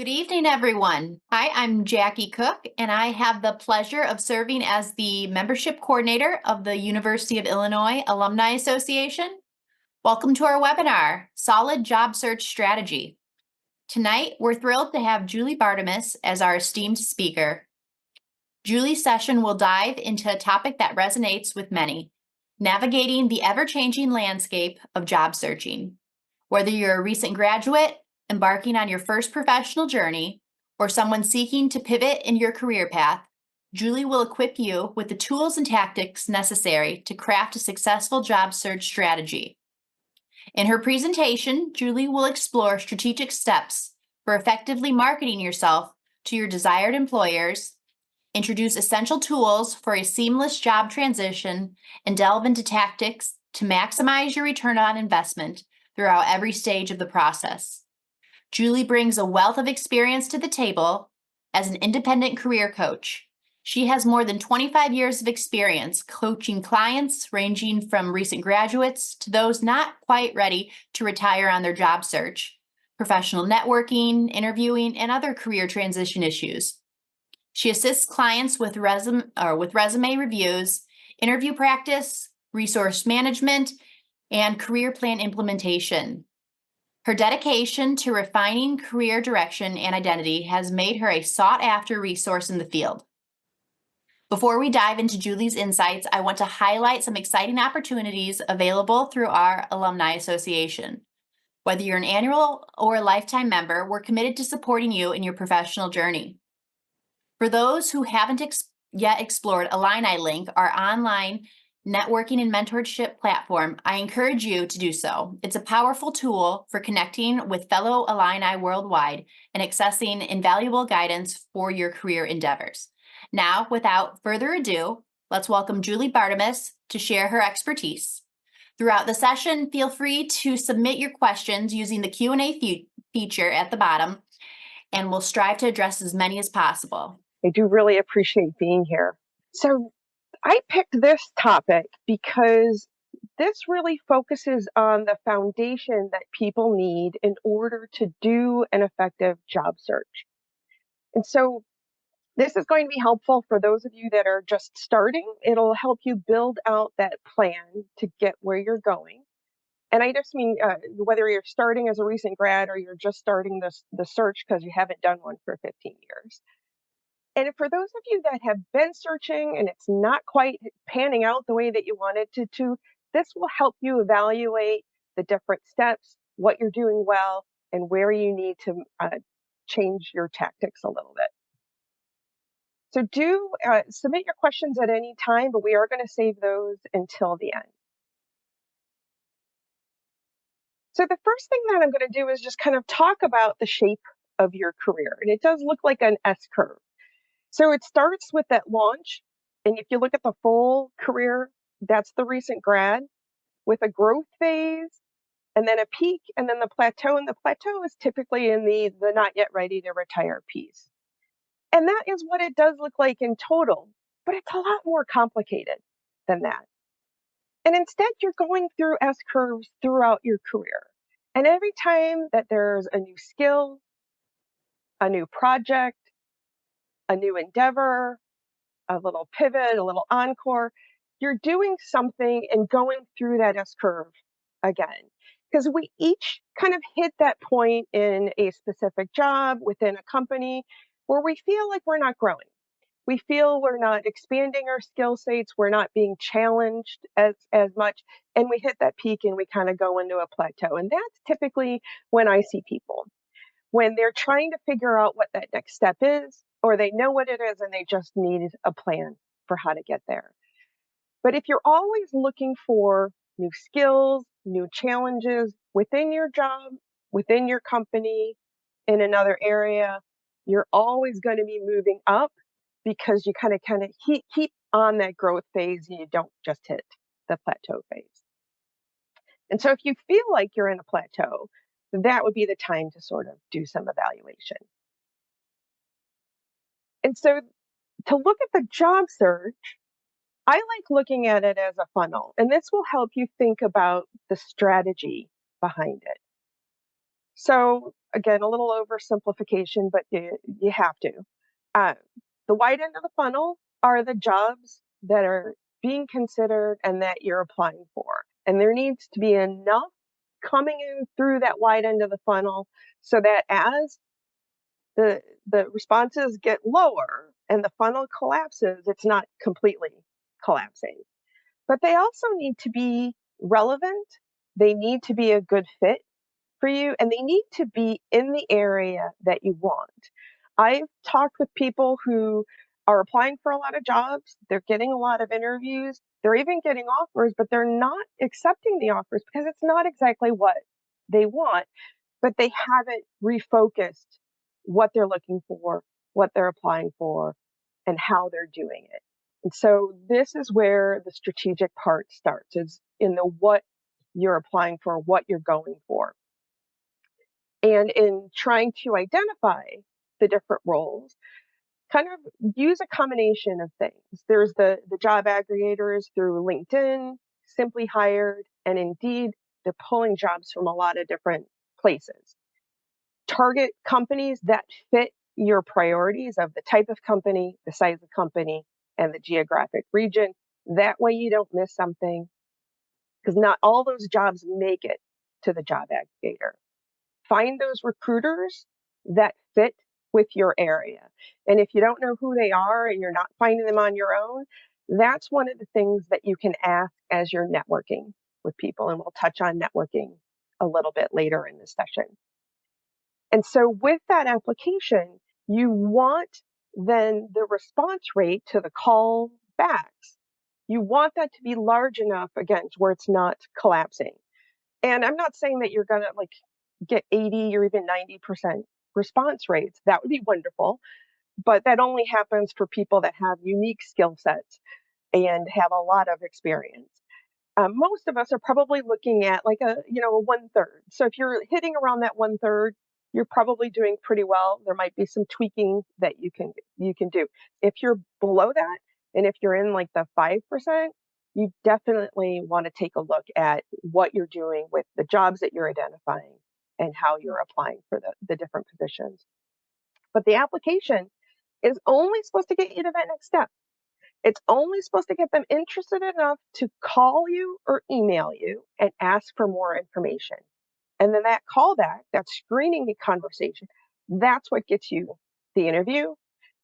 Good evening, everyone. Hi, I'm Jackie Cook, and I have the pleasure of serving as the membership coordinator of the University of Illinois Alumni Association. Welcome to our webinar, Solid Job Search Strategy. Tonight, we're thrilled to have Julie Bartimus as our esteemed speaker. Julie's session will dive into a topic that resonates with many, navigating the ever-changing landscape of job searching. Whether you're a recent graduate, embarking on your first professional journey, or someone seeking to pivot in your career path, Julie will equip you with the tools and tactics necessary to craft a successful job search strategy. In her presentation, Julie will explore strategic steps for effectively marketing yourself to your desired employers, introduce essential tools for a seamless job transition, and delve into tactics to maximize your return on investment throughout every stage of the process. Julie brings a wealth of experience to the table as an independent career coach. She has more than 25 years of experience coaching clients ranging from recent graduates to those not quite ready to retire on their job search, professional networking, interviewing, and other career transition issues. She assists clients with resume reviews, interview practice, resource management, and career plan implementation. Her dedication to refining career direction and identity has made her a sought-after resource in the field. Before we dive into Julie's insights, I want to highlight some exciting opportunities available through our Alumni Association. Whether you're an annual or a lifetime member, we're committed to supporting you in your professional journey. For those who haven't yet explored Alumni Link, our online networking and mentorship platform, I encourage you to do so. It's a powerful tool for connecting with fellow alumni worldwide and accessing invaluable guidance for your career endeavors. Now, without further ado, let's welcome Julie Bartimus to share her expertise. Throughout the session, feel free to submit your questions using the Q&A feature at the bottom, and we'll strive to address as many as possible. I do really appreciate being here. So I picked this topic because this really focuses on the foundation that people need in order to do an effective job search. And so this is going to be helpful for those of you that are just starting. It'll help you build out that plan to get where you're going. And I just mean whether you're starting as a recent grad or you're just starting the search because you haven't done one for 15 years. And for those of you that have been searching and it's not quite panning out the way that you wanted to, this will help you evaluate the different steps, what you're doing well, and where you need to change your tactics a little bit. So do submit your questions at any time, but we are going to save those until the end. So the first thing that I'm going to do is just kind of talk about the shape of your career. And it does look like an S curve. So it starts with that launch. And if you look at the full career, that's the recent grad with a growth phase and then a peak and then the plateau. And the plateau is typically in the not yet ready to retire piece. And that is what it does look like in total, but it's a lot more complicated than that. And instead, you're going through S curves throughout your career. And every time that there's a new skill, a new project, a new endeavor, a little pivot, a little encore, you're doing something and going through that S curve again. Because we each kind of hit that point in a specific job within a company where we feel like we're not growing. We feel we're not expanding our skill sets, we're not being challenged as much, and we hit that peak and we kind of go into a plateau. And that's typically when I see people, when they're trying to figure out what that next step is, or they know what it is and they just need a plan for how to get there. But if you're always looking for new skills, new challenges within your job, within your company, in another area, you're always going to be moving up because you kind of keep on that growth phase and you don't just hit the plateau phase. And so if you feel like you're in a plateau, that would be the time to sort of do some evaluation. And so to look at the job search, I like looking at it as a funnel, and this will help you think about the strategy behind it. So again, a little oversimplification, but you have to. Uh, the wide end of the funnel are the jobs that are being considered and that you're applying for. And there needs to be enough coming in through that wide end of the funnel so that as the responses get lower and the funnel collapses, it's not completely collapsing. But they also need to be relevant. They need to be a good fit for you, and they need to be in the area that you want. I've talked with people who are applying for a lot of jobs, they're getting a lot of interviews, they're even getting offers, but they're not accepting the offers because it's not exactly what they want, but they haven't refocused what they're looking for, what they're applying for, and how they're doing it. And so this is where the strategic part starts, is in the what you're applying for, what you're going for. And in trying to identify the different roles, kind of use a combination of things. There's the job aggregators through LinkedIn, Simply Hired, and Indeed. They're pulling jobs from a lot of different places. Target companies that fit your priorities of the type of company, the size of company, and the geographic region. That way you don't miss something, because not all those jobs make it to the job aggregator. Find those recruiters that fit with your area. And if you don't know who they are and you're not finding them on your own, that's one of the things that you can ask as you're networking with people. And we'll touch on networking a little bit later in this session. And so with that application, you want then the response rate to the call backs. You want that to be large enough, again, where it's not collapsing. And I'm not saying that you're going to like get 80 or even 90% response rates. That would be wonderful. But that only happens for people that have unique skill sets and have a lot of experience. Most of us are probably looking at like a 1/3. So if you're hitting around that 1/3, you're probably doing pretty well. There might be some tweaking that you can do. If you're below that, and if you're in like the 5%, you definitely want to take a look at what you're doing with the jobs that you're identifying and how you're applying for the different positions. But the application is only supposed to get you to that next step. It's only supposed to get them interested enough to call you or email you and ask for more information. And then that callback, that screening conversation, that's what gets you the interview.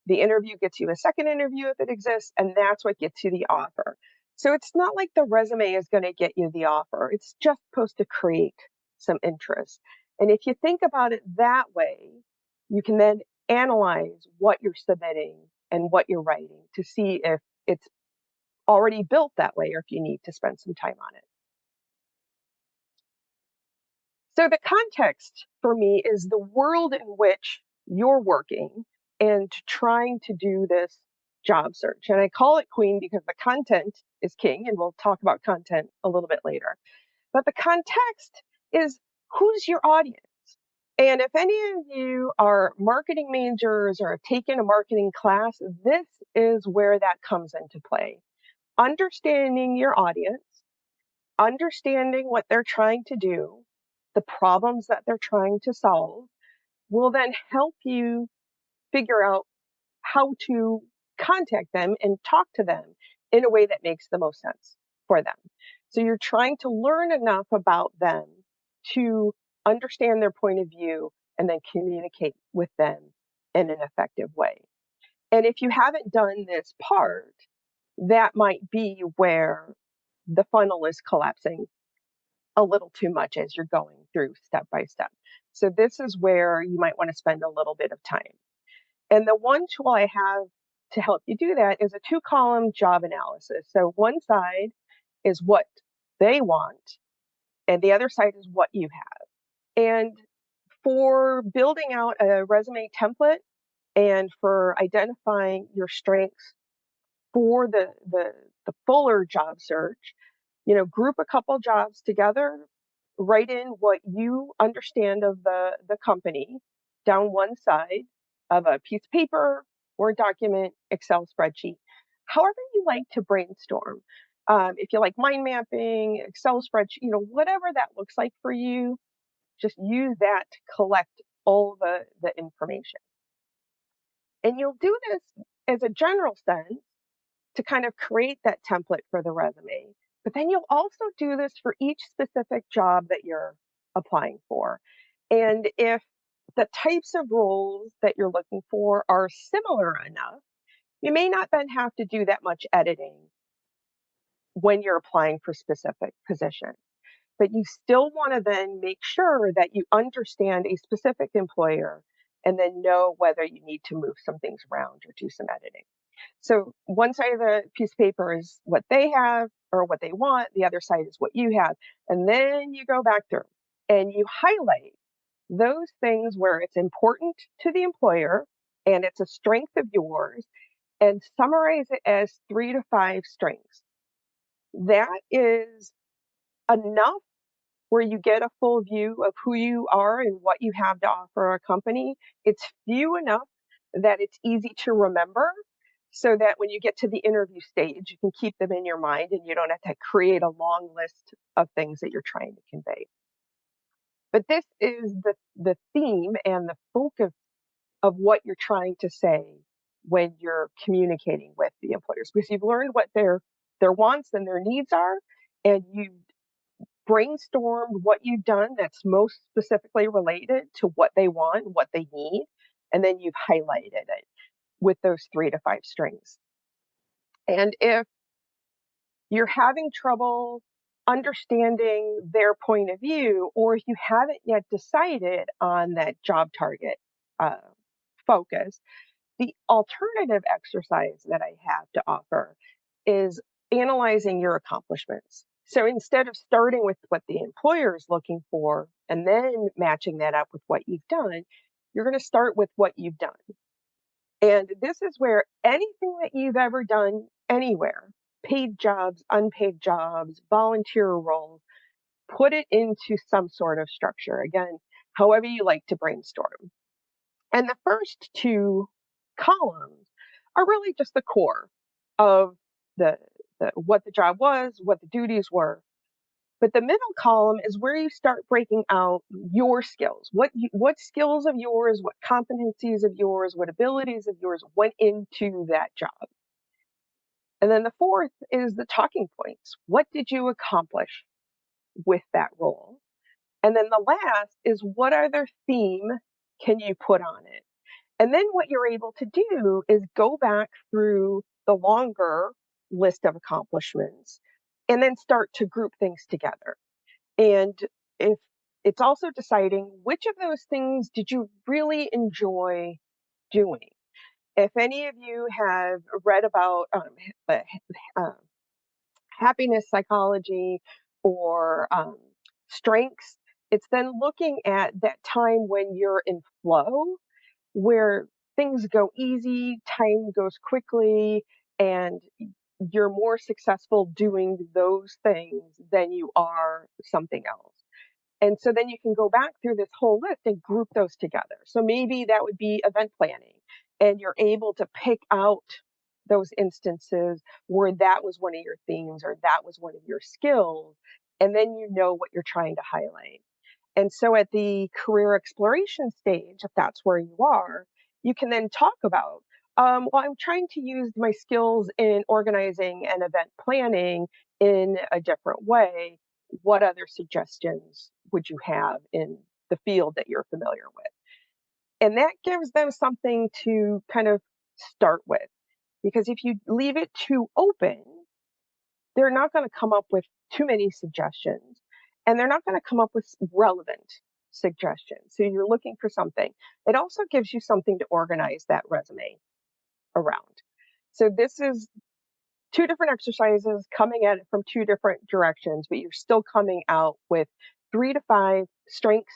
The interview gets you a second interview if it exists, and that's what gets you the offer. So it's not like the resume is going to get you the offer. It's just supposed to create some interest. And if you think about it that way, you can then analyze what you're submitting and what you're writing to see if it's already built that way or if you need to spend some time on it. So the context for me is the world in which you're working and trying to do this job search. And I call it queen because the content is king, and we'll talk about content a little bit later. But the context is, who's your audience? And if any of you are marketing majors or have taken a marketing class, this is where that comes into play. Understanding your audience, understanding what they're trying to do, the problems that they're trying to solve, will then help you figure out how to contact them and talk to them in a way that makes the most sense for them. So you're trying to learn enough about them to understand their point of view and then communicate with them in an effective way. And if you haven't done this part, that might be where the funnel is collapsing a little too much as you're going through step by step. So this is where you might want to spend a little bit of time. And the one tool I have to help you do that is a 2-column job analysis. So one side is what they want, and the other side is what you have. And for building out a resume template and for identifying your strengths for the fuller job search, group a couple jobs together, write in what you understand of the company down one side of a piece of paper, Word document, Excel spreadsheet, however you like to brainstorm. If you like mind mapping, Excel spreadsheet, whatever that looks like for you, just use that to collect all the information. And you'll do this as a general sense to kind of create that template for the resume. But then you'll also do this for each specific job that you're applying for. And if the types of roles that you're looking for are similar enough, you may not then have to do that much editing when you're applying for specific positions. But you still want to then make sure that you understand a specific employer and then know whether you need to move some things around or do some editing. So one side of the piece of paper is what they have or what they want, the other side is what you have. And then you go back through and you highlight those things where it's important to the employer and it's a strength of yours and summarize it as 3 to 5 strengths. That is enough where you get a full view of who you are and what you have to offer a company. It's few enough that it's easy to remember so that when you get to the interview stage, you can keep them in your mind and you don't have to create a long list of things that you're trying to convey. But this is the theme and the focus of what you're trying to say when you're communicating with the employers, because you've learned what their wants and their needs are, and you brainstormed what you've done that's most specifically related to what they want, what they need, and then you've highlighted it with those 3 to 5 strings. And if you're having trouble understanding their point of view, or if you haven't yet decided on that job target uh, focus, the alternative exercise that I have to offer is analyzing your accomplishments. So instead of starting with what the employer is looking for and then matching that up with what you've done, you're going to start with what you've done. And this is where anything that you've ever done anywhere, paid jobs, unpaid jobs, volunteer roles, put it into some sort of structure. Again, however you like to brainstorm. And the first 2 columns are really just the core of the what the job was, what the duties were. But the middle column is where you start breaking out your skills. What skills of yours, what competencies of yours, what abilities of yours went into that job. And then the fourth is the talking points. What did you accomplish with that role? And then the last is what other theme can you put on it? And then what you're able to do is go back through the longer list of accomplishments and then start to group things together. And if it's also deciding which of those things did you really enjoy doing? If any of you have read about uh, uh, happiness psychology or strengths, it's then looking at that time when you're in flow where things go easy, time goes quickly, and you're more successful doing those things than you are something else. And so then you can go back through this whole list and group those together. So maybe that would be event planning, and you're able to pick out those instances where that was one of your themes or that was one of your skills. And then you know what you're trying to highlight. And so at the career exploration stage, if that's where you are, you can then talk about, well, I'm trying to use my skills in organizing and event planning in a different way. What other suggestions would you have in the field that you're familiar with? And that gives them something to kind of start with. Because if you leave it too open, they're not going to come up with too many suggestions and they're not going to come up with relevant suggestions. So you're looking for something. It also gives you something to organize that resume around. So this is 2 different exercises coming at it from 2 different directions, but you're still coming out with 3 to 5 strengths,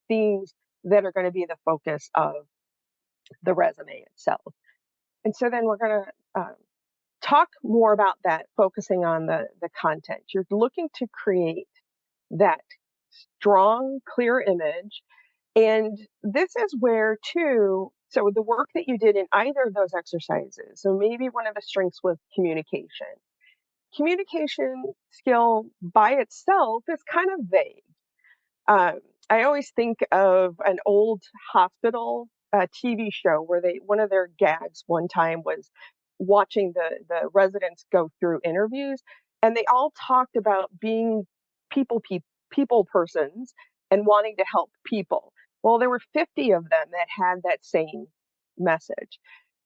themes that are going to be the focus of the resume itself. And so then we're going to talk more about that, focusing on the content. You're looking to create that strong, clear image. And this is where, too, so the work that you did in either of those exercises, so maybe one of the strengths was communication. Communication skill by itself is kind of vague. I always think of an old hospital TV show where one of their gags one time was watching the residents go through interviews, and they all talked about being people persons and wanting to help people. Well, there were 50 of them that had that same message.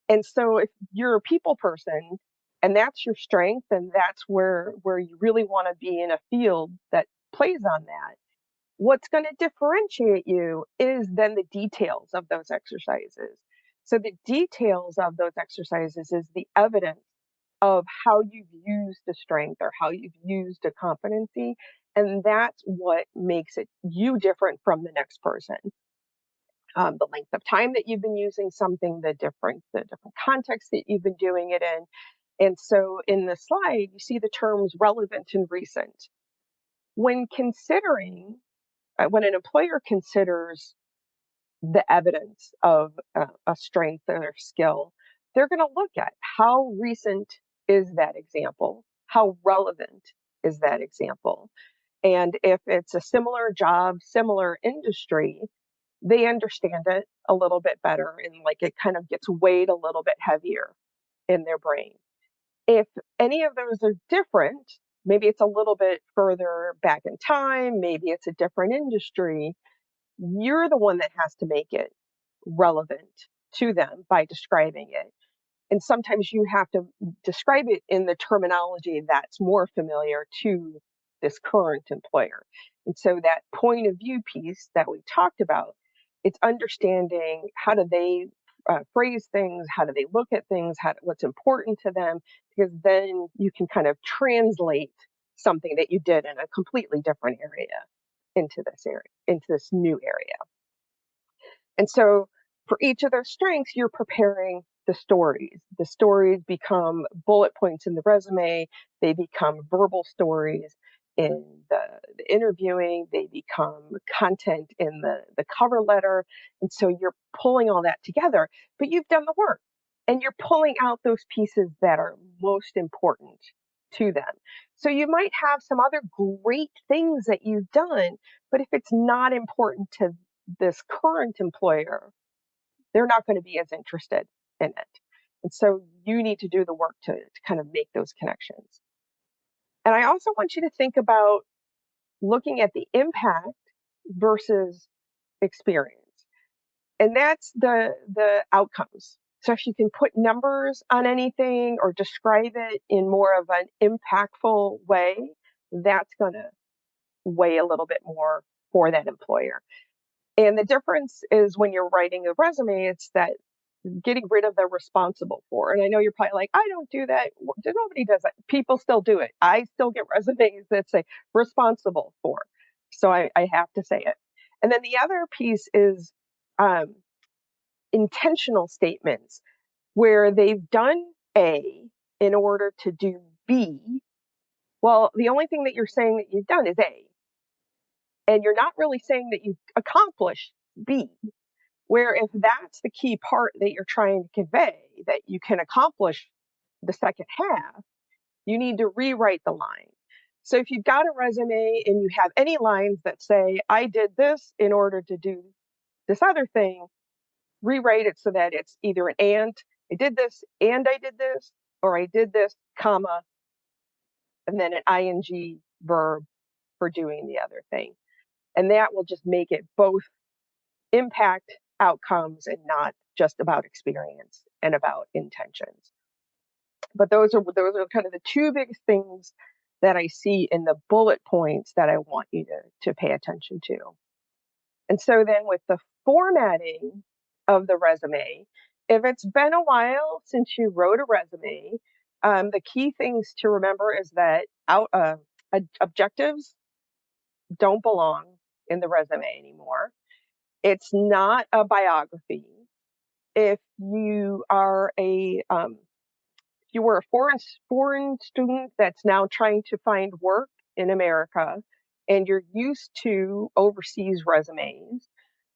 And so if you're a people person and that's your strength and that's where you really want to be in a field that plays on that, what's going to differentiate you is then the details of those exercises. So the details of those exercises is the evidence of how you've used a strength or how you've used a competency. And that's what makes it you different from the next person. The length of time that you've been using something, the different context that you've been doing it in. And so in the slide, you see the terms relevant and recent. When considering when an employer considers the evidence of a strength or skill, they're going to look at how recent is that example, how relevant is that example. And if it's a similar job, similar industry, they understand it a little bit better and like it kind of gets weighed a little bit heavier in their brain. If any of those are different, maybe it's a little bit further back in time, maybe it's a different industry, you're the one that has to make it relevant to them by describing it. And sometimes you have to describe it in the terminology that's more familiar to this current employer. And so that point of view piece that we talked about, it's understanding how do they phrase things, how do they look at things, what's important to them, because then you can kind of translate something that you did in a completely different area into this new area. And so for each of those strengths, you're preparing the stories. The stories become bullet points in the resume, they become verbal stories in the interviewing, they become content in the cover letter. And so you're pulling all that together, but you've done the work and you're pulling out those pieces that are most important to them. So you might have some other great things that you've done, but if it's not important to this current employer, they're not going to be as interested in it. And so you need to do the work to kind of make those connections. And I also want you to think about looking at the impact versus experience. And that's the outcomes. So if you can put numbers on anything or describe it in more of an impactful way, that's going to weigh a little bit more for that employer. And the difference is when you're writing a resume, it's that getting rid of the responsible for. And I know you're probably like, I don't do that. Nobody does that. People still do it. I still get resumes that say responsible for. So I have to say it. And then the other piece is um, intentional statements where they've done A in order to do B. Well, the only thing that you're saying that you've done is A. And you're not really saying that you've accomplished B. Where if that's the key part that you're trying to convey, that you can accomplish the second half, you need to rewrite the line. So if you've got a resume and you have any lines that say, I did this in order to do this other thing, rewrite it so that it's either an and, I did this and I did this, or I did this, comma, and then an ing verb for doing the other thing. And that will just make it both impact outcomes and not just about experience and about intentions. But those are kind of the two biggest things that I see in the bullet points that I want you to pay attention to. And so then with the formatting of the resume, if it's been a while since you wrote a resume, the key things to remember is that objectives don't belong in the resume anymore. It's not a biography. If you are if you were a foreign student that's now trying to find work in America, and you're used to overseas resumes,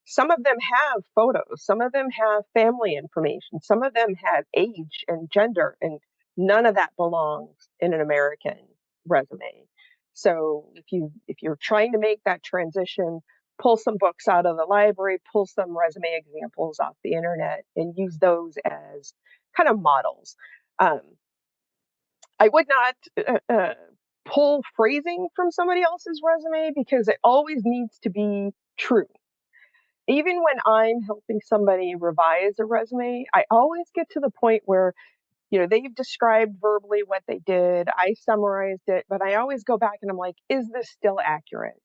some of them have photos, some of them have family information, some of them have age and gender, and none of that belongs in an American resume. So if you're trying to make that transition, pull some books out of the library, pull some resume examples off the internet, and use those as kind of models. Um, I would not pull phrasing from somebody else's resume because it always needs to be true. Even when I'm helping somebody revise a resume, I always get to the point where, they've described verbally what they did. I summarized it, but I always go back and I'm like, is this still accurate?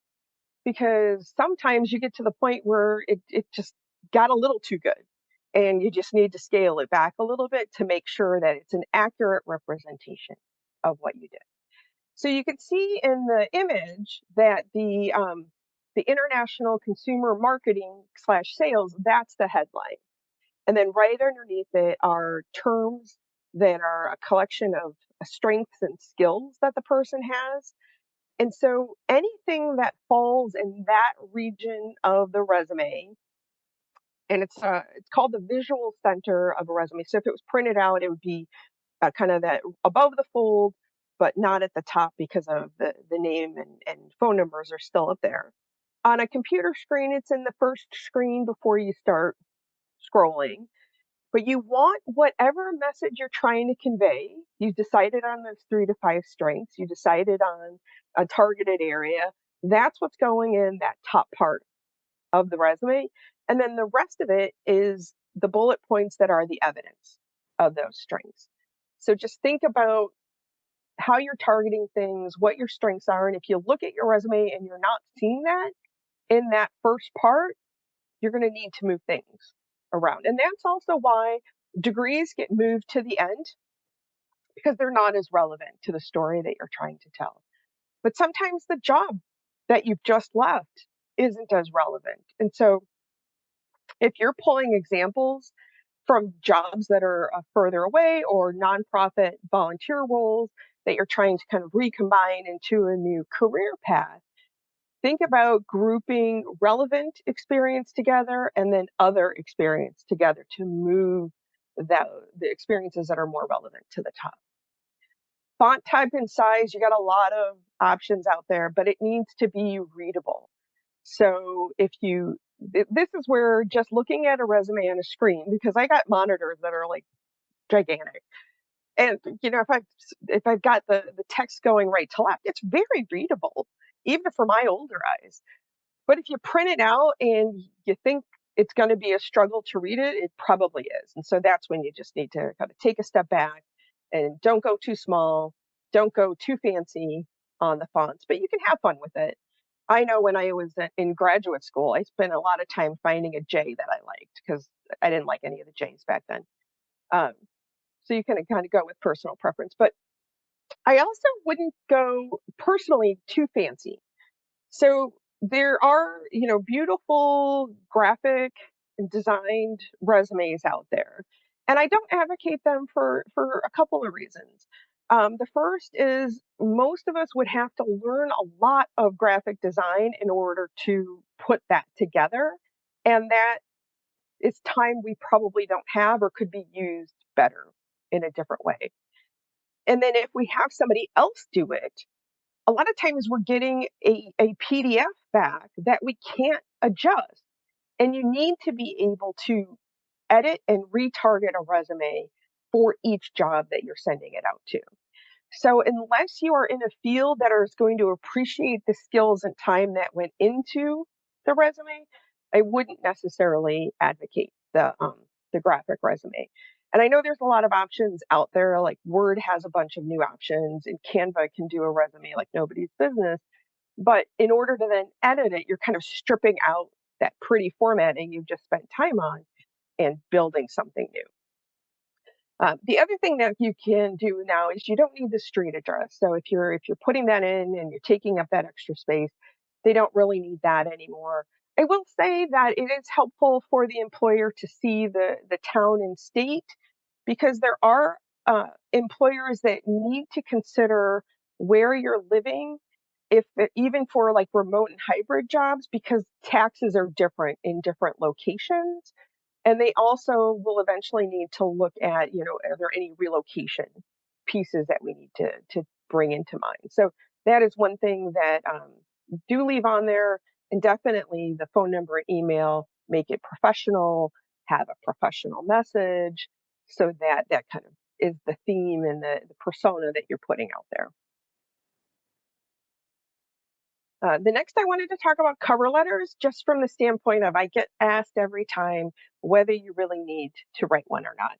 Because sometimes you get to the point where it just got a little too good and you just need to scale it back a little bit to make sure that it's an accurate representation of what you did. So you can see in the image that the international consumer marketing slash sales, that's the headline. And then right underneath it are terms that are a collection of strengths and skills that the person has. And so anything that falls in that region of the resume, and it's called the visual center of a resume. So if it was printed out, it would be kind of that above the fold, but not at the top because of the name and phone numbers are still up there. On a computer screen, it's in the first screen before you start scrolling. But you want whatever message you're trying to convey. You decided on those 3 to 5 strengths. You decided on a targeted area. That's what's going in that top part of the resume. And then the rest of it is the bullet points that are the evidence of those strengths. So just think about how you're targeting things, what your strengths are. And if you look at your resume and you're not seeing that in that first part, you're going to need to move things around. And that's also why degrees get moved to the end because they're not as relevant to the story that you're trying to tell. But sometimes the job that you've just left isn't as relevant. And so if you're pulling examples from jobs that are further away or nonprofit volunteer roles that you're trying to kind of recombine into a new career path, think about grouping relevant experience together and then other experience together to move the experiences that are more relevant to the top. Font type and size, you got a lot of options out there, but it needs to be readable. So this is where just looking at a resume on a screen, because I got monitors that are like gigantic. And if I've got the text going right to left, it's very readable, even for my older eyes. But if you print it out and you think it's going to be a struggle to read it, it probably is. And so that's when you just need to kind of take a step back and don't go too small, don't go too fancy on the fonts, but you can have fun with it. I know when I was in graduate school, I spent a lot of time finding a J that I liked because I didn't like any of the J's back then. Um, so you can kind of go with personal preference. But I also wouldn't go personally too fancy. So there are, beautiful graphic and designed resumes out there. And I don't advocate them for a couple of reasons. The first is most of us would have to learn a lot of graphic design in order to put that together. And that is time we probably don't have or could be used better in a different way. And then if we have somebody else do it, a lot of times we're getting a PDF back that we can't adjust. And you need to be able to edit and retarget a resume for each job that you're sending it out to. So unless you are in a field that is going to appreciate the skills and time that went into the resume, I wouldn't necessarily advocate the graphic resume. And I know there's a lot of options out there, like Word has a bunch of new options, and Canva can do a resume like nobody's business. But in order to then edit it, you're kind of stripping out that pretty formatting you've just spent time on and building something new. The other thing that you can do now is you don't need the street address. So if you're putting that in and you're taking up that extra space, they don't really need that anymore. I will say that it is helpful for the employer to see the town and state because there are employers that need to consider where you're living, even for like remote and hybrid jobs, because taxes are different in different locations. And they also will eventually need to look at, are there any relocation pieces that we need to bring into mind? So that is one thing that do leave on there. And definitely the phone number and email, make it professional, have a professional message, so that that kind of is the theme and the persona that you're putting out there. The next, I wanted to talk about cover letters, just from the standpoint of I get asked every time whether you really need to write one or not.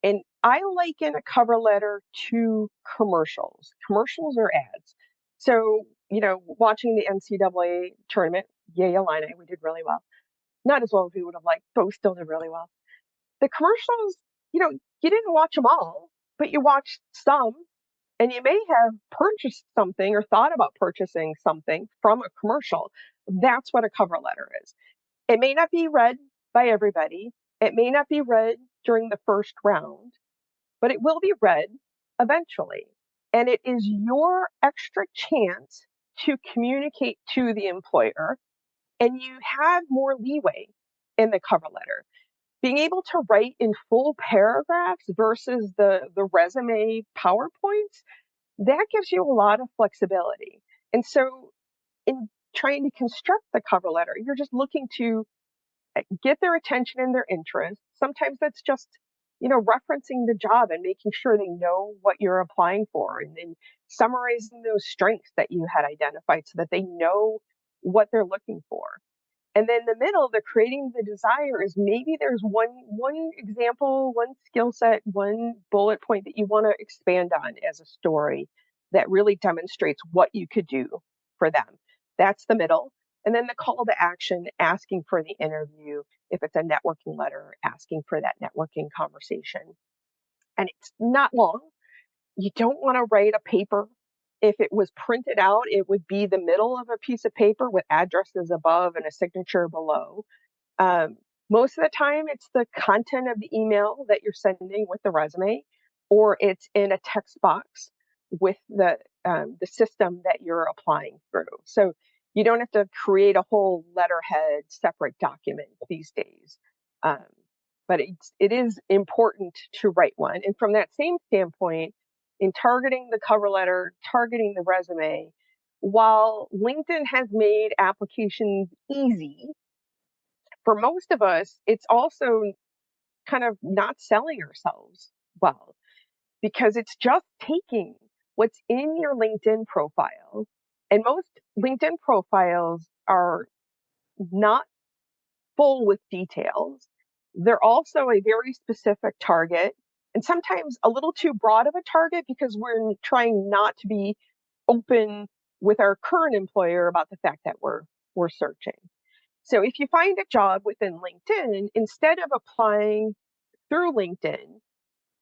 And I liken a cover letter to commercials. Commercials or ads. So, watching the NCAA tournament, yay, Alumni, we did really well. Not as well as we would have liked, but we still did really well. The commercials, you didn't watch them all, but you watched some, and you may have purchased something or thought about purchasing something from a commercial. That's what a cover letter is. It may not be read by everybody. It may not be read during the first round, but it will be read eventually. And it is your extra chance to communicate to the employer, and you have more leeway in the cover letter. Being able to write in full paragraphs versus the resume PowerPoints, that gives you a lot of flexibility. And so, in trying to construct the cover letter, you're just looking to get their attention and their interest. Sometimes that's just, referencing the job and making sure they know what you're applying for, and then summarizing those strengths that you had identified so that they know what they're looking for. And then the middle, the creating the desire, is maybe there's one example, one skill set, one bullet point that you want to expand on as a story that really demonstrates what you could do for them. That's the middle. And then the call to action, asking for the interview. If it's a networking letter, asking for that networking conversation. And it's not long. You don't want to write a paper. If it was printed out, it would be the middle of a piece of paper with addresses above and a signature below. Um, Most of the time, it's the content of the email that you're sending with the resume, or it's in a text box with the system that you're applying through. So you don't have to create a whole letterhead separate document these days. Um, but it is important to write one. And from that same standpoint, in targeting the cover letter, targeting the resume, while LinkedIn has made applications easy, for most of us, it's also kind of not selling ourselves well, because it's just taking what's in your LinkedIn profile. And most LinkedIn profiles are not full with details. They're also a very specific target, and sometimes a little too broad of a target, because we're trying not to be open with our current employer about the fact that we're searching. So if you find a job within LinkedIn, instead of applying through LinkedIn,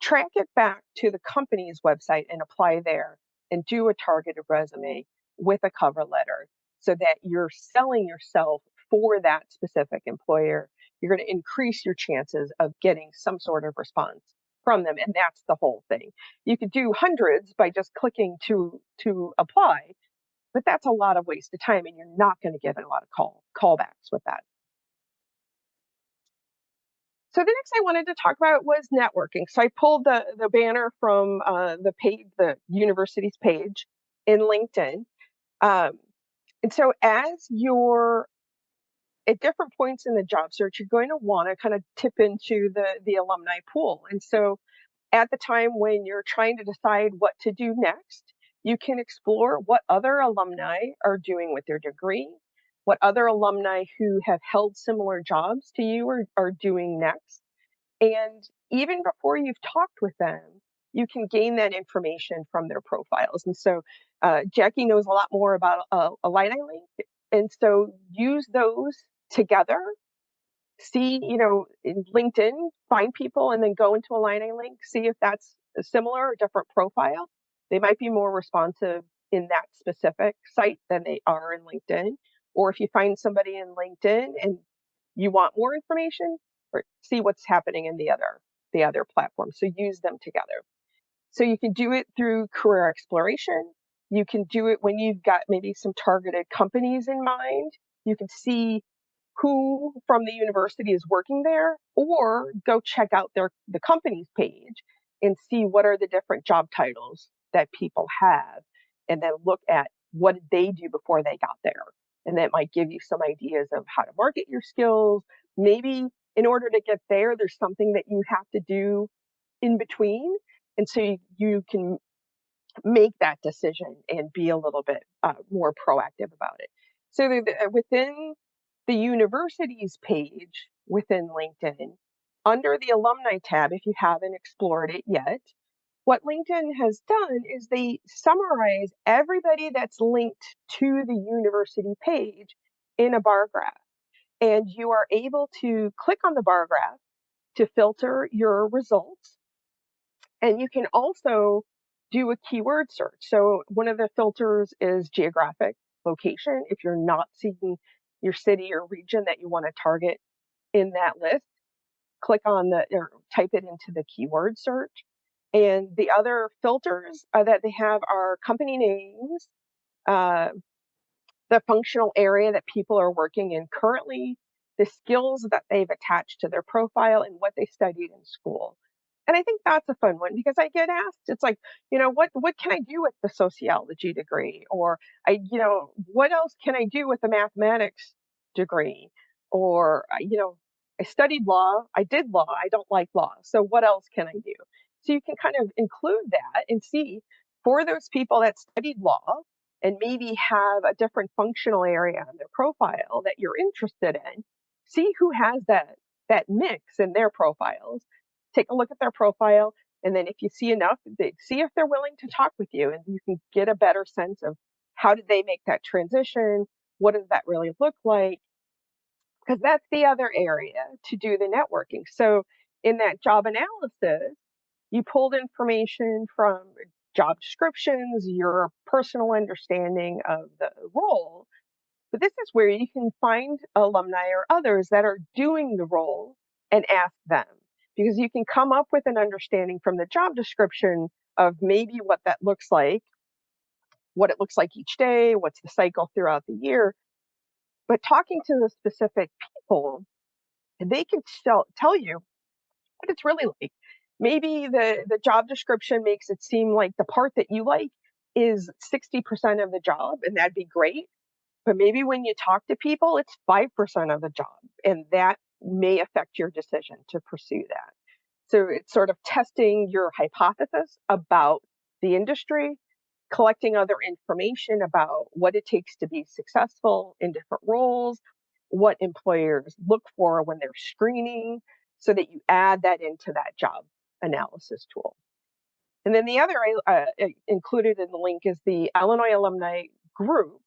track it back to the company's website and apply there, and do a targeted resume with a cover letter, so that you're selling yourself for that specific employer. You're going to increase your chances of getting some sort of response from them. And that's the whole thing. You could do hundreds by just clicking to apply, but that's a lot of wasted time, and you're not going to get a lot of callbacks with that. So the next I wanted to talk about was networking. So I pulled the banner from the page, the university's page in LinkedIn. Um, and so as you're at different points in the job search, you're going to want to kind of tip into the alumni pool. And so at the time when you're trying to decide what to do next, you can explore what other alumni are doing with their degree, what other alumni who have held similar jobs to you are doing next. And even before you've talked with them, you can gain that information from their profiles. And so Jackie knows a lot more about a Line link. And so use those together. See, in LinkedIn, find people and then go into a Line link, see if that's a similar or different profile. They might be more responsive in that specific site than they are in LinkedIn. Or if you find somebody in LinkedIn and you want more information, or see what's happening in the other platforms. So use them together. So you can do it through career exploration. You can do it when you've got maybe some targeted companies in mind. You can see who from the university is working there, or go check out the company's page and see what are the different job titles that people have, and then look at what did they do before they got there. And that might give you some ideas of how to market your skills. Maybe in order to get there, there's something that you have to do in between. And so you can make that decision and be a little bit more proactive about it. So within the university's page within LinkedIn, under the alumni tab, if you haven't explored it yet, what LinkedIn has done is they summarize everybody that's linked to the university page in a bar graph. And you are able to click on the bar graph to filter your results. And you can also do a keyword search. So one of the filters is geographic location. If you're not seeing your city or region that you want to target in that list, click on or type it into the keyword search. And the other filters that they have are company names, uh, the functional area that people are working in currently, the skills that they've attached to their profile, and what they studied in school. And I think that's a fun one because I get asked, it's like, what can I do with the sociology degree? Or what else can I do with the mathematics degree? Or, I studied law, I did law, I don't like law. So what else can I do? So you can kind of include that and see for those people that studied law and maybe have a different functional area on their profile that you're interested in, see who has that mix in their profiles, take a look at their profile, and then if you see enough, see if they're willing to talk with you, and you can get a better sense of how did they make that transition, what does that really look like, because that's the other area to do the networking. So in that job analysis, you pulled information from job descriptions, your personal understanding of the role. But this is where you can find alumni or others that are doing the role and ask them, because you can come up with an understanding from the job description of maybe what that looks like, what it looks like each day, what's the cycle throughout the year. But talking to the specific people, they can tell you what it's really like. Maybe the job description makes it seem like the part that you like is 60% of the job, and that'd be great. But maybe when you talk to people, it's 5% of the job, and that may affect your decision to pursue that. So it's sort of testing your hypothesis about the industry, collecting other information about what it takes to be successful in different roles, what employers look for when they're screening, so that you add that into that job analysis tool. And then the other included in the link is the Illinois Alumni Group.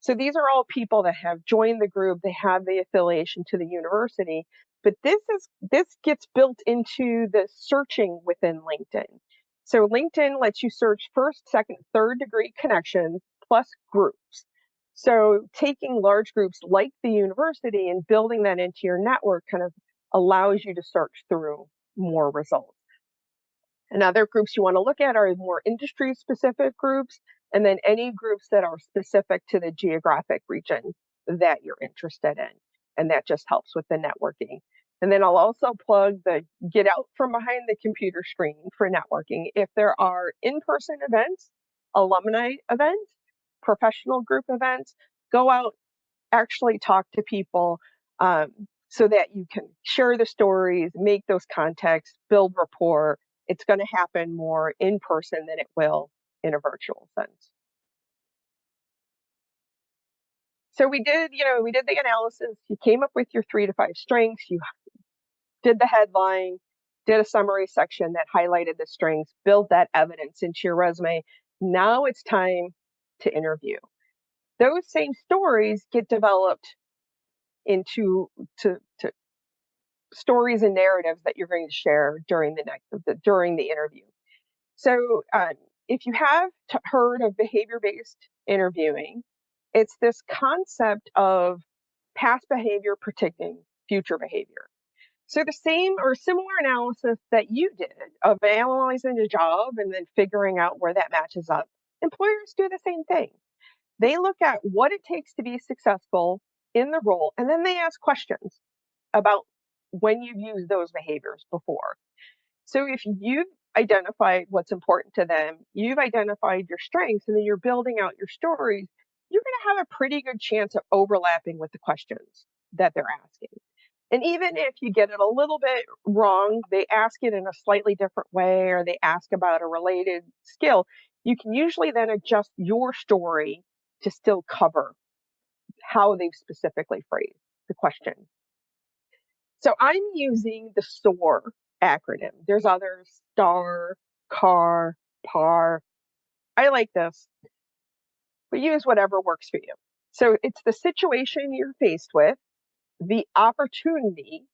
So these are all people that have joined the group, they have the affiliation to the university, but this gets built into the searching within LinkedIn. So LinkedIn lets you search first, second, third degree connections plus groups. So taking large groups like the university and building that into your network kind of allows you to search through more results. And other groups you want to look at are more industry specific groups, and then any groups that are specific to the geographic region that you're interested in. And that just helps with the networking. And then I'll also plug the get out from behind the computer screen for networking. If there are in-person events, alumni events, professional group events, go out, actually talk to people, so that you can share the stories, make those contacts, build rapport. It's going to happen more in person than it will in a virtual sense. So we did the analysis. You came up with your 3 to 5 strengths. You did the headline, did a summary section that highlighted the strengths, build that evidence into your resume. Now it's time to interview. Those same stories get developed into to stories and narratives that you're going to share during the interview. So if you have heard of behavior-based interviewing, it's this concept of past behavior predicting future behavior. So the same or similar analysis that you did of analyzing the job and then figuring out where that matches up, employers do the same thing. They look at what it takes to be successful in the role, and then they ask questions about when you've used those behaviors before. So if you've identified what's important to them, you've identified your strengths, and then you're building out your stories, you're going to have a pretty good chance of overlapping with the questions that they're asking. And even if you get it a little bit wrong, they ask it in a slightly different way, or they ask about a related skill, you can usually then adjust your story to still cover how they've specifically phrased the question. So I'm using the SOAR acronym. There's others: STAR, CAR, PAR. I like this, but use whatever works for you. So it's the situation you're faced with, the opportunity,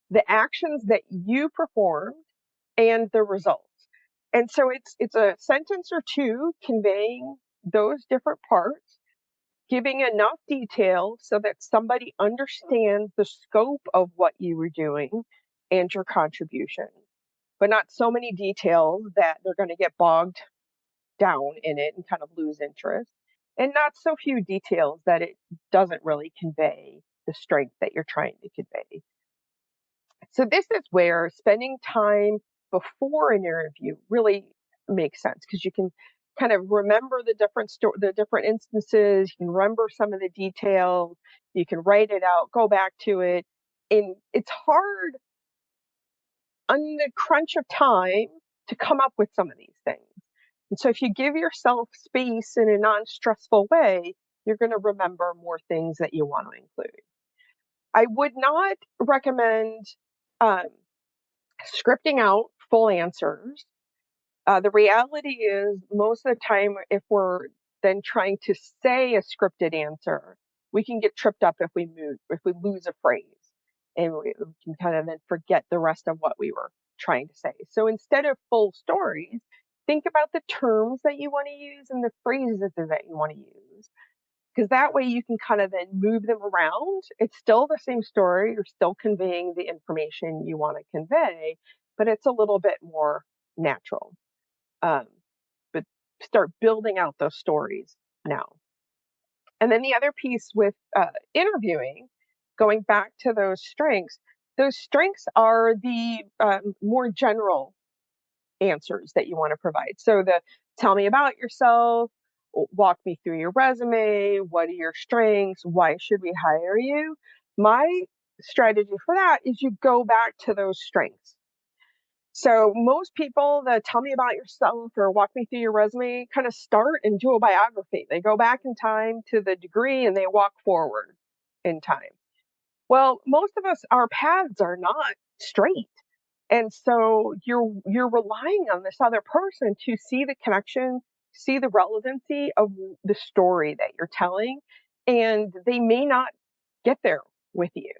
the actions that you performed, and the results. And so it's a sentence or two conveying those different parts, giving enough detail so that somebody understands the scope of what you were doing and your contribution, but not so many details that they're going to get bogged down in it and kind of lose interest, and not so few details that it doesn't really convey the strength that you're trying to convey. So this is where spending time before an interview really makes sense, because you can kind of remember the different instances. You can remember some of the details. You can write it out, go back to it, and it's hard on the crunch of time to come up with some of these things. And so if you give yourself space in a non-stressful way, you're going to remember more things that you want to include. I would not recommend um, scripting out full answers. The reality is, most of the time, if we're then trying to say a scripted answer, we can get tripped up if we lose a phrase, and we can kind of then forget the rest of what we were trying to say. So instead of full stories, think about the terms that you want to use and the phrases that you want to use, because that way you can kind of then move them around. It's still the same story. You're still conveying the information you want to convey, but it's a little bit more natural. Um, but start building out those stories now. And then the other piece with interviewing, going back to those strengths are the more general answers that you want to provide. So the tell me about yourself, walk me through your resume, what are your strengths, why should we hire you? My strategy for that is you go back to those strengths. So most people that tell me about yourself or walk me through your resume kind of start and do a biography. They go back in time to the degree and they walk forward in time. Well, most of us, our paths are not straight. And so you're relying on this other person to see the connection, see the relevancy of the story that you're telling, and they may not get there with you.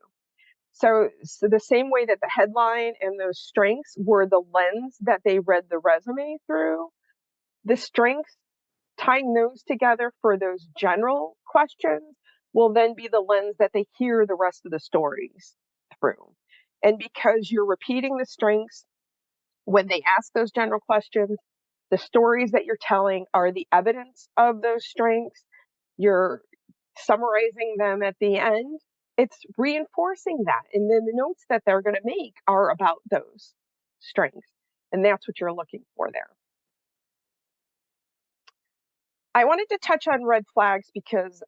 So the same way that the headline and those strengths were the lens that they read the resume through, the strengths, tying those together for those general questions, will then be the lens that they hear the rest of the stories through. And because you're repeating the strengths when they ask those general questions, the stories that you're telling are the evidence of those strengths. You're summarizing them at the end. It's reinforcing that. And then the notes that they're going to make are about those strengths. And that's what you're looking for there. I wanted to touch on red flags because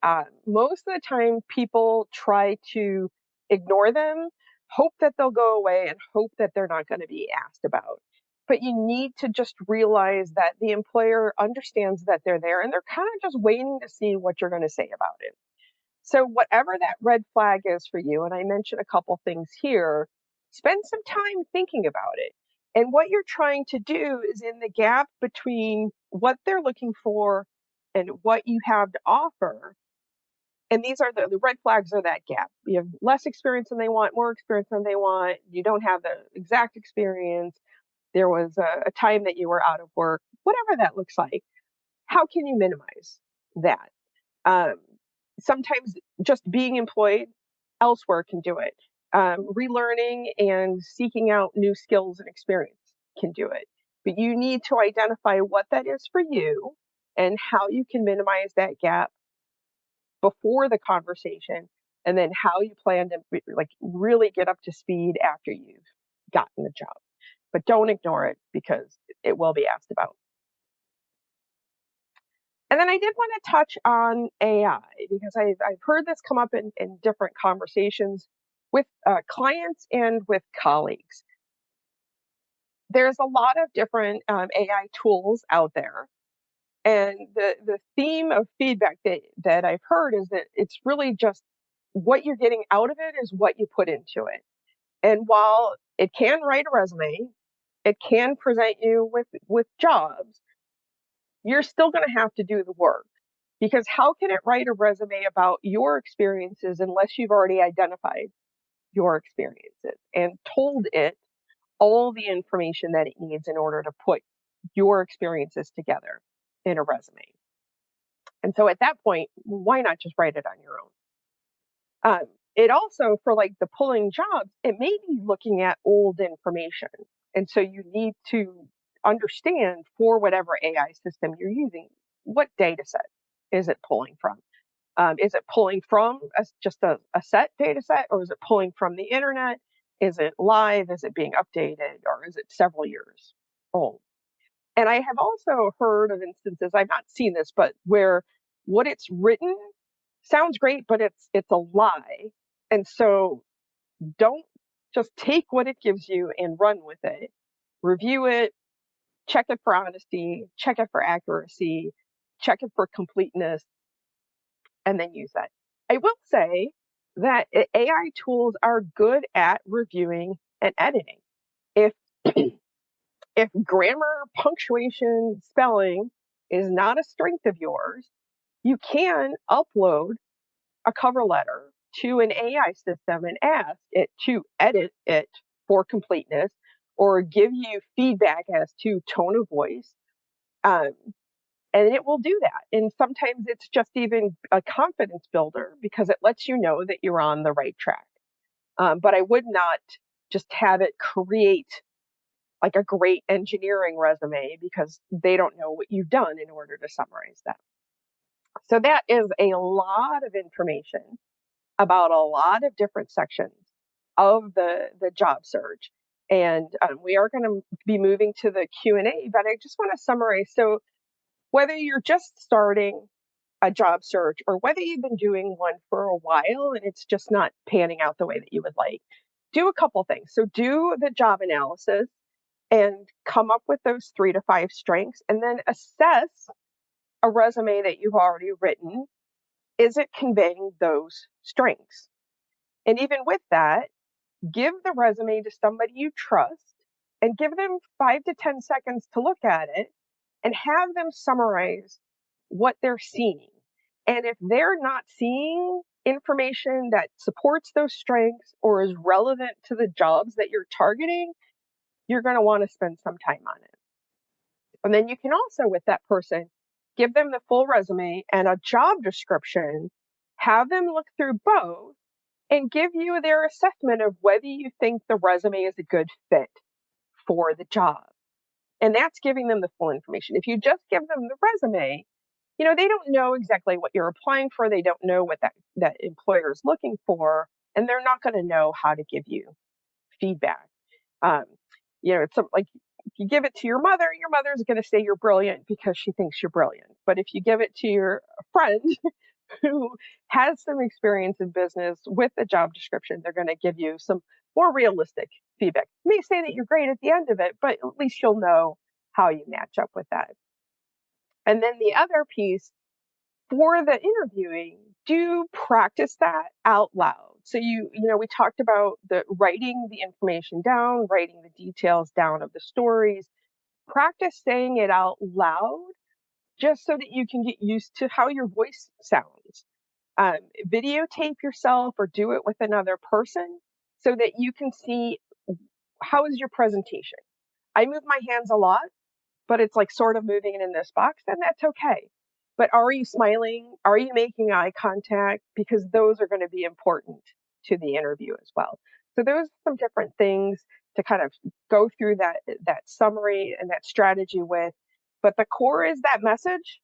most of the time people try to ignore them, hope that they'll go away, and hope that they're not going to be asked about. But you need to just realize that the employer understands that they're there and they're kind of just waiting to see what you're going to say about it. So, whatever that red flag is for you, and I mentioned a couple things here, spend some time thinking about it. And what you're trying to do is in the gap between what they're looking for and what you have to offer. And these are the red flags are that gap. You have less experience than they want, more experience than they want. You don't have the exact experience. There was a time that you were out of work, whatever that looks like. How can you minimize that? Um, Sometimes just being employed elsewhere can do it. Relearning and seeking out new skills and experience can do it. But you need to identify what that is for you and how you can minimize that gap before the conversation, and then how you plan to like really get up to speed after you've gotten the job. But don't ignore it because it will be asked about. And then I did want to touch on AI because I've heard this come up in different conversations with clients and with colleagues. There's a lot of different AI tools out there. And the theme of feedback that I've heard is that it's really just what you're getting out of it is what you put into it. And while it can write a resume, it can present you with jobs, you're still going to have to do the work. Because how can it write a resume about your experiences unless you've already identified your experiences and told it all the information that it needs in order to put your experiences together in a resume? And so at that point, why not just write it on your own? It also, for like the pulling jobs, it may be looking at old information. And so you need to understand for whatever AI system you're using, what data set is it pulling from? Is it pulling from just a set data set, or is it pulling from the internet? Is it live? Is it being updated, or is it several years old? And I have also heard of instances, I've not seen this, but where what it's written sounds great, but it's a lie. And so don't just take what it gives you and run with it. Review it, check it for honesty, check it for accuracy, check it for completeness, and then use that. I will say that AI tools are good at reviewing and editing. If if grammar, punctuation, spelling is not a strength of yours, you can upload a cover letter to an AI system and ask it to edit it for completeness or give you feedback as to tone of voice. Um, and it will do that. And sometimes it's just even a confidence builder because it lets you know that you're on the right track. But I would not just have it create like a great engineering resume because they don't know what you've done in order to summarize that. So that is a lot of information about a lot of different sections of the job search. And we are going to be moving to the Q&A, but I just want to summarize. So whether you're just starting a job search or whether you've been doing one for a while and it's just not panning out the way that you would like, do a couple things. So do the job analysis and come up with those 3 to 5 strengths, and then assess a resume that you've already written. Is it conveying those strengths? And even with that, give the resume to somebody you trust and give them 5 to 10 seconds to look at it and have them summarize what they're seeing. And if they're not seeing information that supports those strengths or is relevant to the jobs that you're targeting, you're going to want to spend some time on it. And then you can also, with that person, give them the full resume and a job description, have them look through both, and give you their assessment of whether you think the resume is a good fit for the job. And that's giving them the full information. If you just give them the resume, they don't know exactly what you're applying for. They don't know what that employer is looking for, and they're not going to know how to give you feedback. Um, it's like if you give it to your mother's going to say you're brilliant because she thinks you're brilliant. But if you give it to your friend who has some experience in business with a job description, they're going to give you some more realistic feedback. You may say that you're great at the end of it, but at least you'll know how you match up with that. And then the other piece for the interviewing, do practice that out loud. So we talked about the writing the information down, writing the details down of the stories. Practice saying it out loud just so that you can get used to how your voice sounds. Videotape yourself or do it with another person so that you can see how is your presentation. I move my hands a lot, but it's like sort of moving it in this box, and that's okay. But are you smiling? Are you making eye contact? Because those are going to be important to the interview as well. So those are some different things to kind of go through that summary and that strategy with. But the core is that message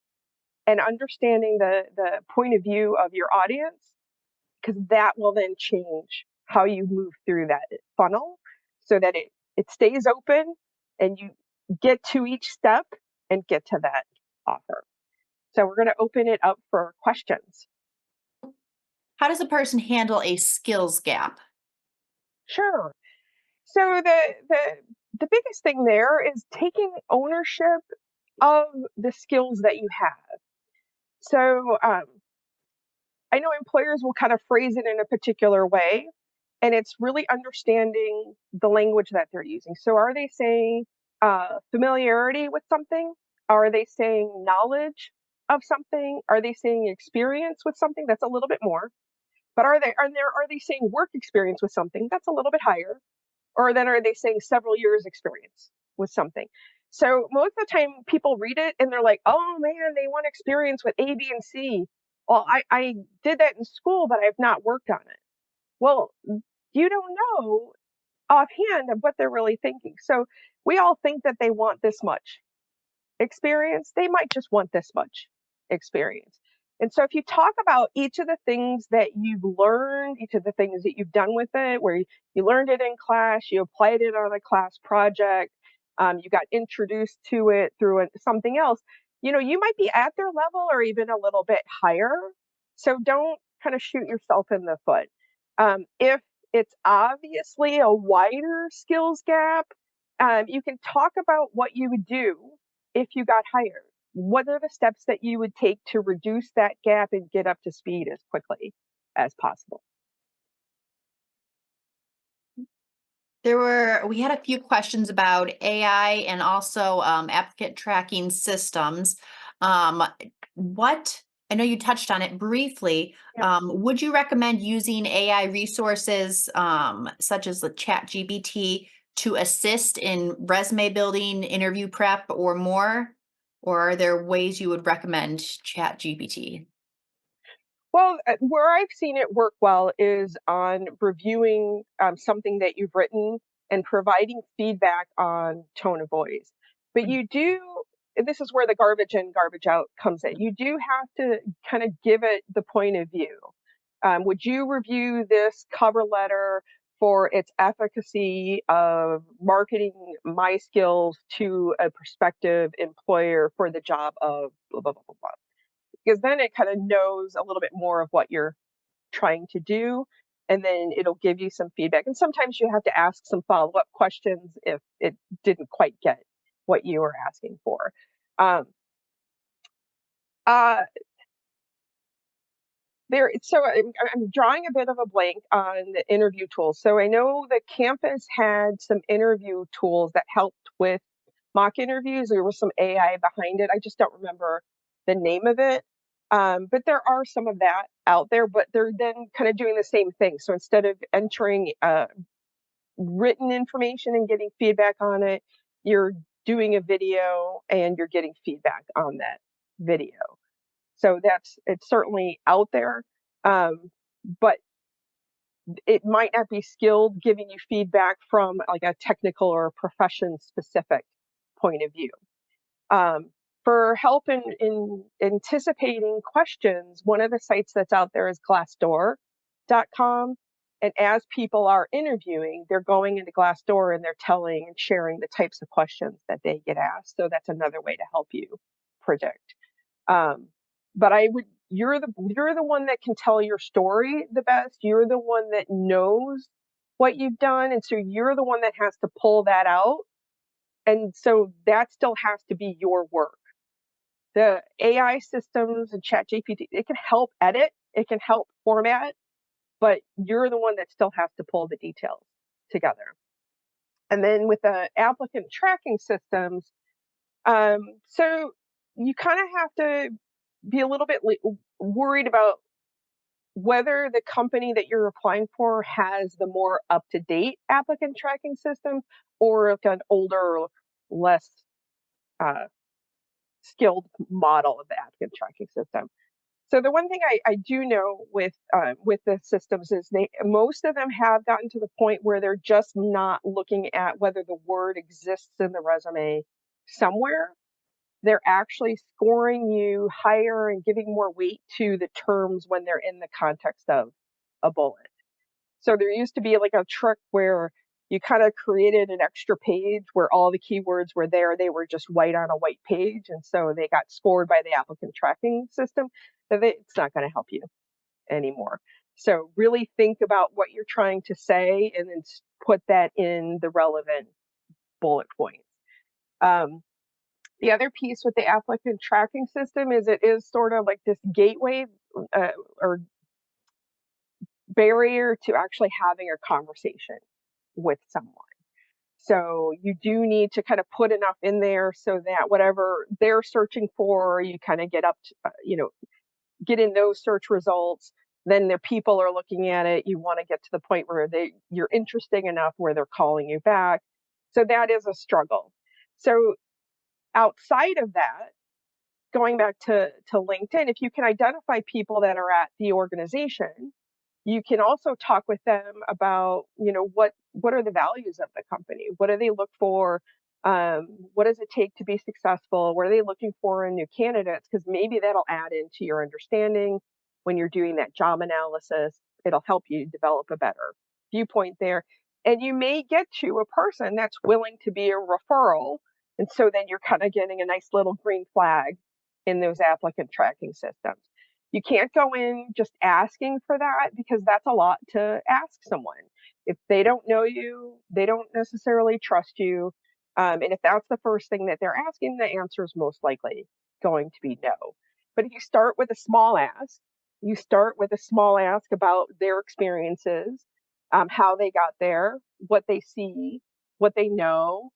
and understanding the point of view of your audience, because that will then change how you move through that funnel so that it stays open and you get to each step and get to that offer. So we're going to open it up for questions. How does a person handle a skills gap? Sure. So the biggest thing there is taking ownership of the skills that you have. So I know employers will kind of phrase it in a particular way, and it's really understanding the language that they're using. So are they saying familiarity with something? Are they saying knowledge of something? Are they saying experience with something? That's a little bit more. But are they saying work experience with something? That's a little bit higher. Or then are they saying several years experience with something? So most of the time people read it and they're like, oh man, they want experience with A, B, and C. Well, I did that in school, but I've not worked on it. Well, you don't know offhand of what they're really thinking. So we all think that they want this much experience, they might just want this much experience. And so if you talk about each of the things that you've learned, each of the things that you've done with it, where you learned it in class, you applied it on a class project, you got introduced to it through something else, you might be at their level or even a little bit higher. So don't kind of shoot yourself in the foot. If it's obviously a wider skills gap, you can talk about what you would do if you got hired. What are the steps that you would take to reduce that gap and get up to speed as quickly as possible? We had a few questions about AI and also applicant tracking systems. Um, what, I know you touched on it briefly. Yep. Would you recommend using AI resources such as the Chat GPT to assist in resume building, interview prep, or more? Or are there ways you would recommend Chat GPT? Well, where I've seen it work well is on reviewing something that you've written and providing feedback on tone of voice. But you do, and this is where the garbage in, garbage out comes in. You do have to kind of give it the point of view. Would you review this cover letter for its efficacy of marketing my skills to a prospective employer for the job of blah, blah, blah, blah, blah? Because then it kind of knows a little bit more of what you're trying to do, and then it'll give you some feedback. And sometimes you have to ask some follow-up questions if it didn't quite get what you were asking for. Um, uh, I'm drawing a bit of a blank on the interview tools. So I know the campus had some interview tools that helped with mock interviews. There was some AI behind it. I just don't remember the name of it. But there are some of that out there, but they're then kind of doing the same thing. So instead of entering written information and getting feedback on it, you're doing a video and you're getting feedback on that video. So it's certainly out there, but it might not be skilled giving you feedback from like a technical or a profession specific point of view. For help in anticipating questions, one of the sites that's out there is glassdoor.com. And as people are interviewing, they're going into Glassdoor and they're telling and sharing the types of questions that they get asked. So that's another way to help you predict. But you're the one that can tell your story the best. You're the one that knows what you've done. And so you're the one that has to pull that out. And so that still has to be your work. The AI systems and Chat GPT, it can help edit, it can help format, but you're the one that still has to pull the details together. And then with the applicant tracking systems, so you kind of have to be a little bit worried about whether the company that you're applying for has the more up-to-date applicant tracking system or like an older, less uh, skilled model of the applicant tracking system. So the one thing I do know with the systems is most of them have gotten to the point where they're just not looking at whether the word exists in the resume somewhere. They're actually scoring you higher and giving more weight to the terms when they're in the context of a bullet. So there used to be like a trick where you kind of created an extra page where all the keywords were there. They were just white on a white page. And so they got scored by the applicant tracking system. It's not going to help you anymore. So really think about what you're trying to say and then put that in the relevant bullet points. The other piece with the applicant tracking system is it is sort of like this gateway or barrier to actually having a conversation with someone. So you do need to kind of put enough in there so that whatever they're searching for, you kind of get up to, get in those search results. Then the people are looking at it. You want to get to the point where you're interesting enough where they're calling you back. So that is a struggle. So outside of that, going back to LinkedIn, if you can identify people that are at the organization, you can also talk with them about, what are the values of the company? What do they look for? What does it take to be successful? What are they looking for in new candidates? Because maybe that'll add into your understanding when you're doing that job analysis. It'll help you develop a better viewpoint there. And you may get to a person that's willing to be a referral. And so then you're kind of getting a nice little green flag in those applicant tracking systems. You can't go in just asking for that because that's a lot to ask someone. If they don't know you, they don't necessarily trust you. And if that's the first thing that they're asking, the answer is most likely going to be no. But if you start with a small ask, you start with a small ask about their experiences, how they got there, what they see, what they know.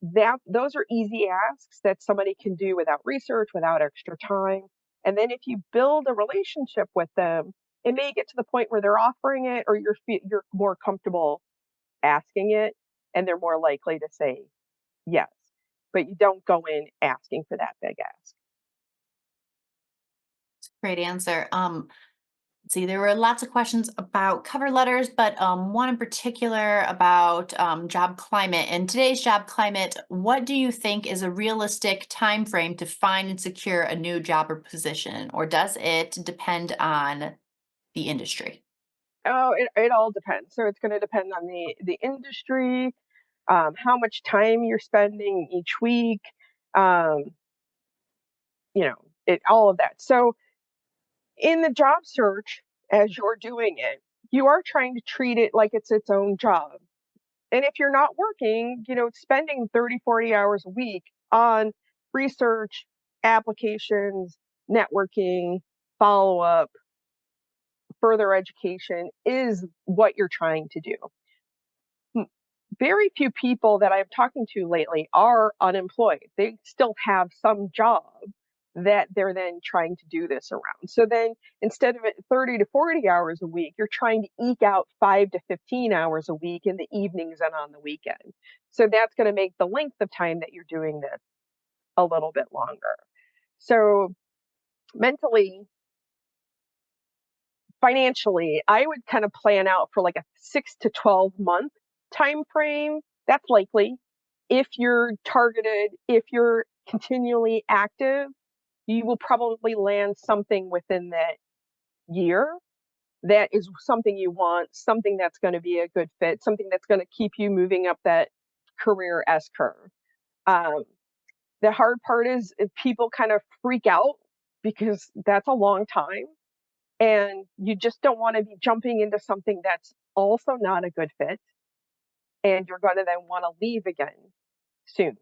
Those are easy asks that somebody can do without research, without extra time. And then if you build a relationship with them, it may get to the point where they're offering it or you're more comfortable asking it and they're more likely to say yes. But you don't go in asking for that big ask. Great answer. See, there were lots of questions about cover letters, but one in particular about job climate. In today's job climate, what do you think is a realistic time frame to find and secure a new job or position, or does it depend on the industry? Oh, it all depends. So it's going to depend on the industry, how much time you're spending each week, um, all of that. So in the job search, as you're doing it, you are trying to treat it like it's its own job. And if you're not working, spending 30, 40 hours a week on research, applications, networking, follow up, further education is what you're trying to do. Very few people that I'm talking to lately are unemployed. They still have some job that they're then trying to do this around. So then instead of it 30 to 40 hours a week, you're trying to eke out 5 to 15 hours a week in the evenings and on the weekend. So that's going to make the length of time that you're doing this a little bit longer. So mentally, financially, I would kind of plan out for like a 6 to 12 month time frame. That's likely. If you're targeted, if you're continually active, you will probably land something within that year that is something you want, something that's going to be a good fit, something that's going to keep you moving up that career S curve. Um, the hard part is if people kind of freak out because that's a long time and you just don't want to be jumping into something that's also not a good fit and you're going to then want to leave again soon.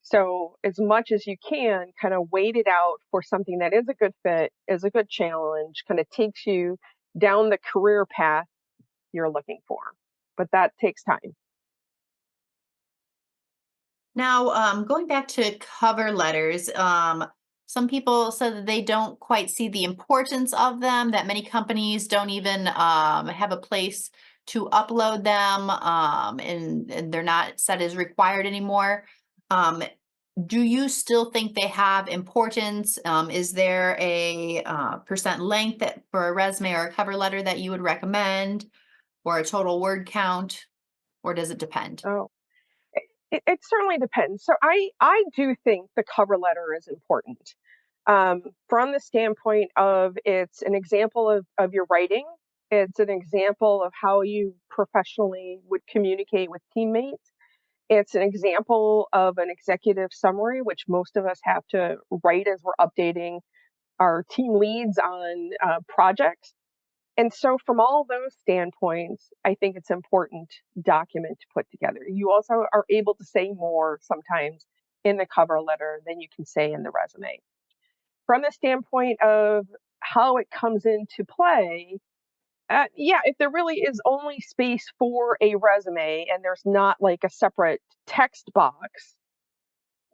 So as much as you can, kind of wait it out for something that is a good fit, is a good challenge, kind of takes you down the career path you're looking for. But that takes time. Now, going back to cover letters, some people said that they don't quite see the importance of them, that many companies don't even have a place to upload them, and they're not set as required anymore. Um, do you still think they have importance? Is there a percent length for a resume or a cover letter that you would recommend, or a total word count, or does it depend? Oh, it certainly depends. So I do think the cover letter is important from the standpoint of it's an example of your writing. It's an example of how you professionally would communicate with teammates. It's an example of an executive summary, which most of us have to write as we're updating our team leads on projects. And so, from all those standpoints, I think it's an important document to put together. You also are able to say more sometimes in the cover letter than you can say in the resume. From the standpoint of how it comes into play, yeah, if there really is only space for a resume and there's not like a separate text box,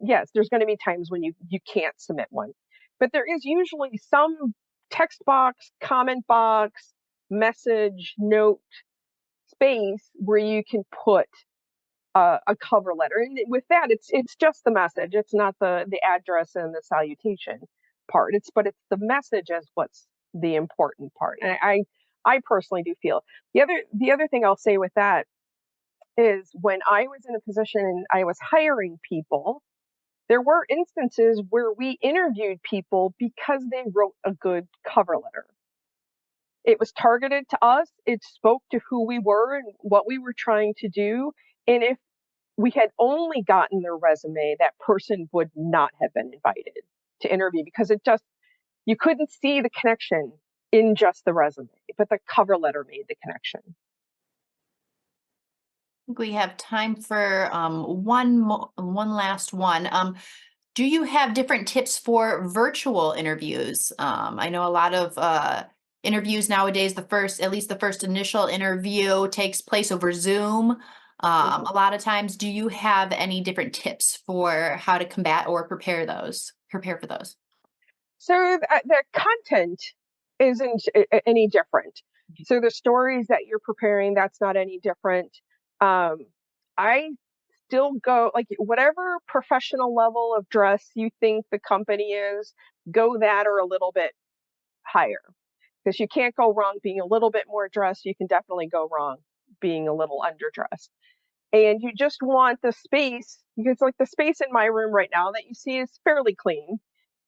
yes, there's going to be times when you can't submit one. But there is usually some text box, comment box, message, note space where you can put a cover letter. And with that, it's just the message. It's not the address and the salutation part. It's the message as what's the important part. And I personally do feel the other thing I'll say with that is when I was in a position and I was hiring people, there were instances where we interviewed people because they wrote a good cover letter. It was targeted to us. It spoke to who we were and what we were trying to do. And if we had only gotten their resume, that person would not have been invited to interview because you couldn't see the connection in just the resume, but the cover letter made the connection. We have time for one last one. Do you have different tips for virtual interviews? I know a lot of interviews nowadays, at least the first initial interview takes place over Zoom. A lot of times, do you have any different tips for how to combat or prepare for those? So the content isn't any different. So the stories that you're preparing, that's not any different. I still go like whatever professional level of dress you think the company is, go that or a little bit higher because you can't go wrong being a little bit more dressed. You can definitely go wrong being a little underdressed. And you just want the space because like the space in my room right now that you see is fairly clean.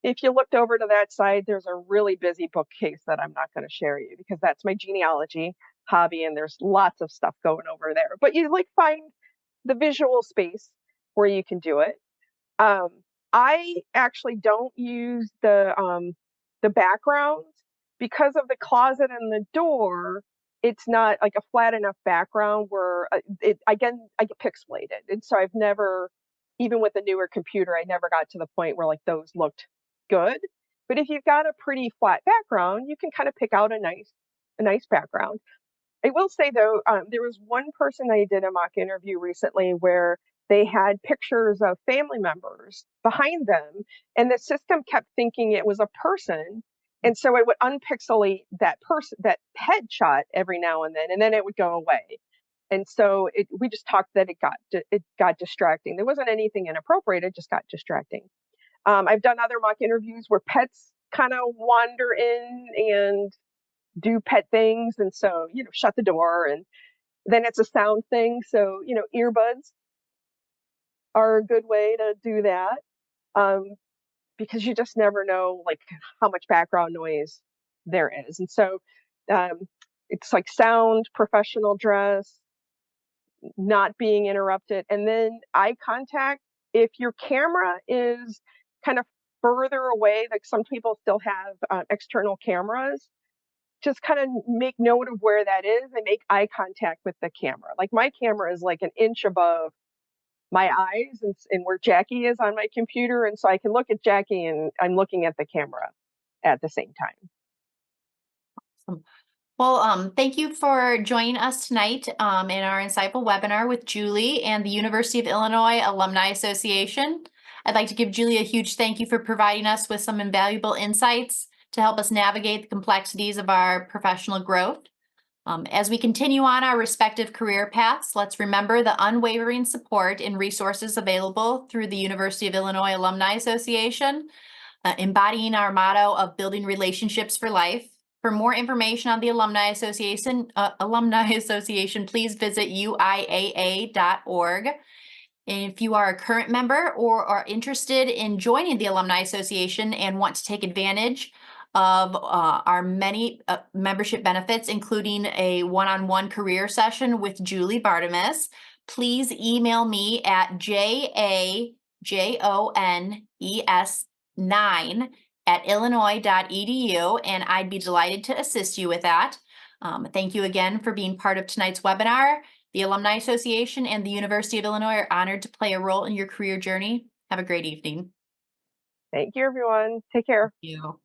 If you looked over to that side, there's a really busy bookcase that I'm not going to share you because that's my genealogy hobby and there's lots of stuff going over there. But you like find the visual space where you can do it. Um, I actually don't use the backgrounds because of the closet and the door. It's not like a flat enough background where I get pixelated, and so I've never, even with a newer computer, I never got to the point where like those looked good. But if you've got a pretty flat background, you can kind of pick out a nice background. I will say though, there was one person I did a mock interview recently where they had pictures of family members behind them, and the system kept thinking it was a person, and so it would unpixelate that person, that headshot every now and then it would go away. And so we just talked that it got distracting. There wasn't anything inappropriate; it just got distracting. I've done other mock interviews where pets kind of wander in and do pet things and so shut the door and then it's a sound thing so earbuds are a good way to do that um, because you just never know like how much background noise there is and so um, it's like sound professional dress not being interrupted and then eye contact if your camera is kind of further away like some people still have external cameras just kind of make note of where that is and make eye contact with the camera. Like my camera is like an inch above my eyes and where Jackie is on my computer. And so I can look at Jackie and I'm looking at the camera at the same time. Awesome. Well, thank you for joining us tonight in our insightful webinar with Julie and the University of Illinois Alumni Association. I'd like to give Julie a huge thank you for providing us with some invaluable insights to help us navigate the complexities of our professional growth. As we continue on our respective career paths, let's remember the unwavering support and resources available through the University of Illinois Alumni Association, embodying our motto of building relationships for life. For more information on the Alumni Association, please visit UIAA.org. And if you are a current member or are interested in joining the Alumni Association and want to take advantage of our many membership benefits, including a one-on-one career session with Julie Bartimus, please email me at jajones9@illinois.edu, and I'd be delighted to assist you with that. Thank you again for being part of tonight's webinar. The Alumni Association and the University of Illinois are honored to play a role in your career journey. Have a great evening. Thank you, everyone. Take care. Thank you.